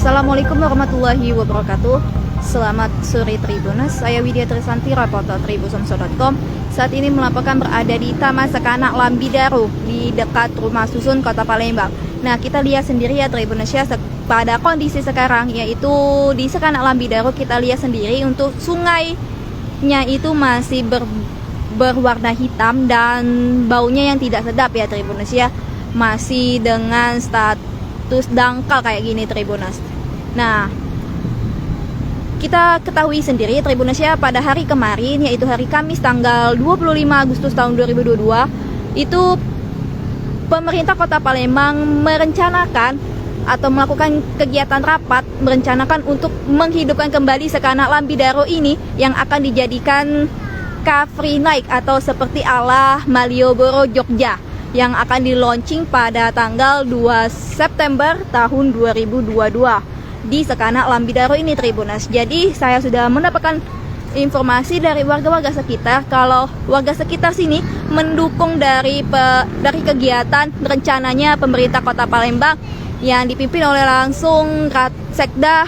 Assalamualaikum warahmatullahi wabarakatuh. Selamat sore Tribuners, saya Widya Trisanti, reporter tribusomso.com. Saat ini melaporkan berada di Taman Sekanak Lambidaro di dekat Rumah Susun, Kota Palembang. Nah, kita lihat sendiri ya Tribuners ya, pada kondisi sekarang yaitu di Sekanak Lambidaro kita lihat sendiri untuk sungainya itu masih berwarna hitam dan baunya yang tidak sedap ya Tribuners ya. Masih dengan status dangkal kayak gini Tribuners. Nah, kita ketahui sendiri Tribuners ya, pada hari kemarin yaitu hari Kamis tanggal 25 Agustus tahun 2022 itu pemerintah Kota Palembang merencanakan atau melakukan kegiatan rapat merencanakan untuk menghidupkan kembali Sekanak Lambidaro ini yang akan dijadikan Car Free Night atau seperti ala Malioboro Jogja yang akan di launching pada tanggal 2 September tahun 2022 di Sekanak Lambidaro ini Tribuners. Jadi saya sudah mendapatkan informasi dari warga-warga sekitar kalau warga sekitar sini mendukung dari kegiatan rencananya pemerintah Kota Palembang yang dipimpin oleh langsung Sekda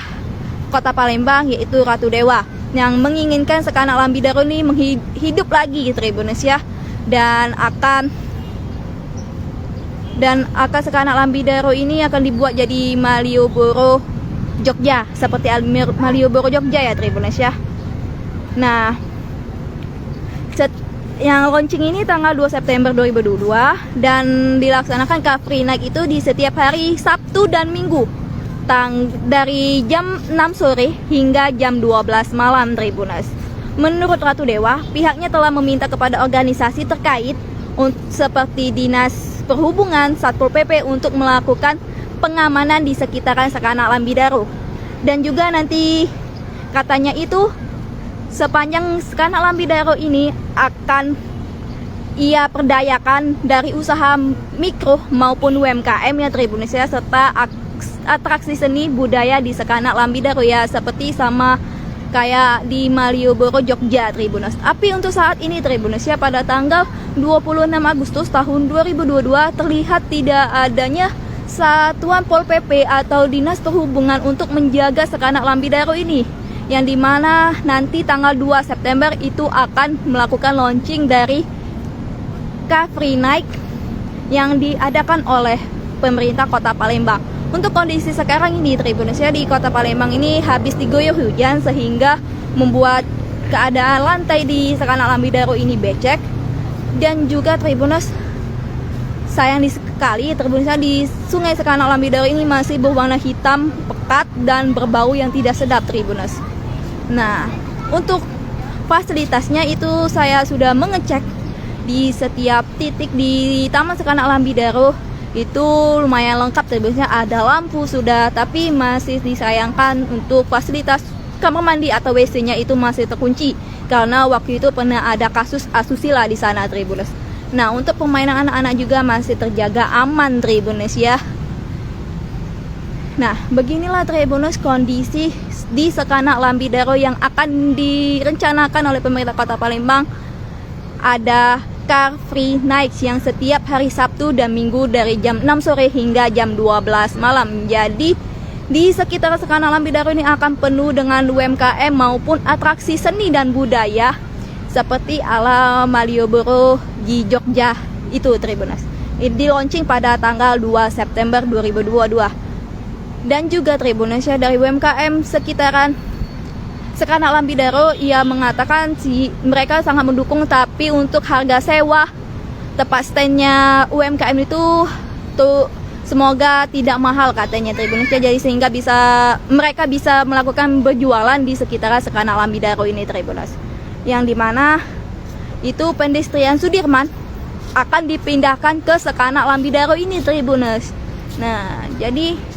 Kota Palembang yaitu Ratu Dewa yang menginginkan Sekanak Lambidaro ini hidup lagi Tribuners ya, dan akan Sekanak Lambidaro ini akan dibuat jadi Malioboro Jogja, seperti Malioboro Jogja ya Tribuners ya. Nah, yang launching ini tanggal 2 September 2022 dan dilaksanakan Car Free Night itu di setiap hari Sabtu dan Minggu dari jam 6 sore hingga jam 12 malam Tribuners. Menurut Ratu Dewa, pihaknya telah meminta kepada organisasi terkait seperti Dinas Perhubungan, Satpol PP untuk melakukan pengamanan di sekitaran Sekanak Lambidaro. Dan juga nanti katanya itu sepanjang Sekanak Lambidaro ini akan ia perdayakan dari usaha mikro maupun UMKM ya Tribuners ya, serta atraksi seni budaya di Sekanak Lambidaro ya, seperti sama kayak di Malioboro Jogja Tribuners. Tapi untuk saat ini Tribuners ya, pada tanggal 26 Agustus tahun 2022 terlihat tidak adanya Satuan Pol PP atau Dinas Perhubungan untuk menjaga Sekanak Lambidaro ini, yang dimana nanti tanggal 2 September itu akan melakukan launching dari Car Free Night yang diadakan oleh pemerintah Kota Palembang. Untuk kondisi sekarang ini Tribuners ya, di Kota Palembang ini habis diguyur hujan sehingga membuat keadaan lantai di Sekanak Lambidaro ini becek, dan juga Tribuners sayang sekali Tribuners di Sungai Sekanak Lambidaro ini masih berwarna hitam pekat dan berbau yang tidak sedap Tribuners. Nah, untuk fasilitasnya itu saya sudah mengecek di setiap titik di Taman Sekanak Lambidaro itu lumayan lengkap Tribuners, ada lampu sudah, tapi masih disayangkan untuk fasilitas kamar mandi atau WC-nya itu masih terkunci karena waktu itu pernah ada kasus asusila di sana Tribuners. Nah, untuk permainan anak-anak juga masih terjaga aman Tribuners ya. Nah, beginilah Tribuners kondisi di Sekanak Lambidaro yang akan direncanakan oleh pemerintah Kota Palembang. Ada Car Free Night yang setiap hari Sabtu dan Minggu dari jam 6 sore hingga jam 12 malam. Jadi di sekitar Sekanak Lambidaro ini akan penuh dengan UMKM maupun atraksi seni dan budaya seperti ala Malioboro di Jogja itu Tribuners. Di launching pada tanggal 2 September 2022. Dan juga Tribuners ya, dari UMKM sekitaran Sekanak Lambidaro ia mengatakan mereka sangat mendukung, tapi untuk harga sewa tempat standnya UMKM itu tuh semoga tidak mahal katanya Tribuners ya, jadi sehingga mereka bisa melakukan berjualan di sekitaran Sekanak Lambidaro ini Tribuners, yang dimana itu pedestrian Sudirman akan dipindahkan ke Sekanak Lambidaro ini Tribuners. Nah, jadi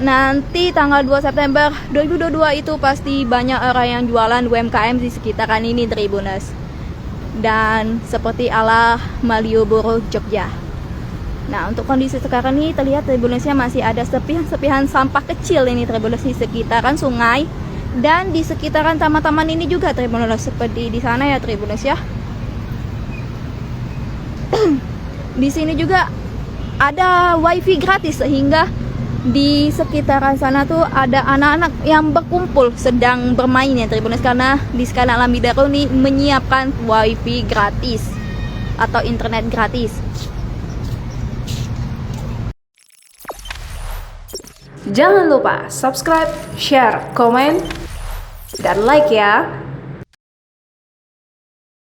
nanti tanggal 2 September 2022 itu pasti banyak orang yang jualan UMKM di sekitaran ini Tribuners, dan seperti ala Malioboro Jogja. Nah, untuk kondisi sekarang ini terlihat Tribuners masih ada sepihan sampah kecil ini Tribuners di sekitaran sungai Dan di sekitaran taman-taman ini juga Tribuners, seperti di sana ya Tribuners ya. Di sini juga ada wifi gratis, sehingga di sekitaran sana tuh ada anak-anak yang berkumpul sedang bermain ya Tribuners, karena di Sekarang Alam Bidaro ini menyiapkan wifi gratis atau internet gratis. Jangan lupa subscribe, share, komen, dan like ya.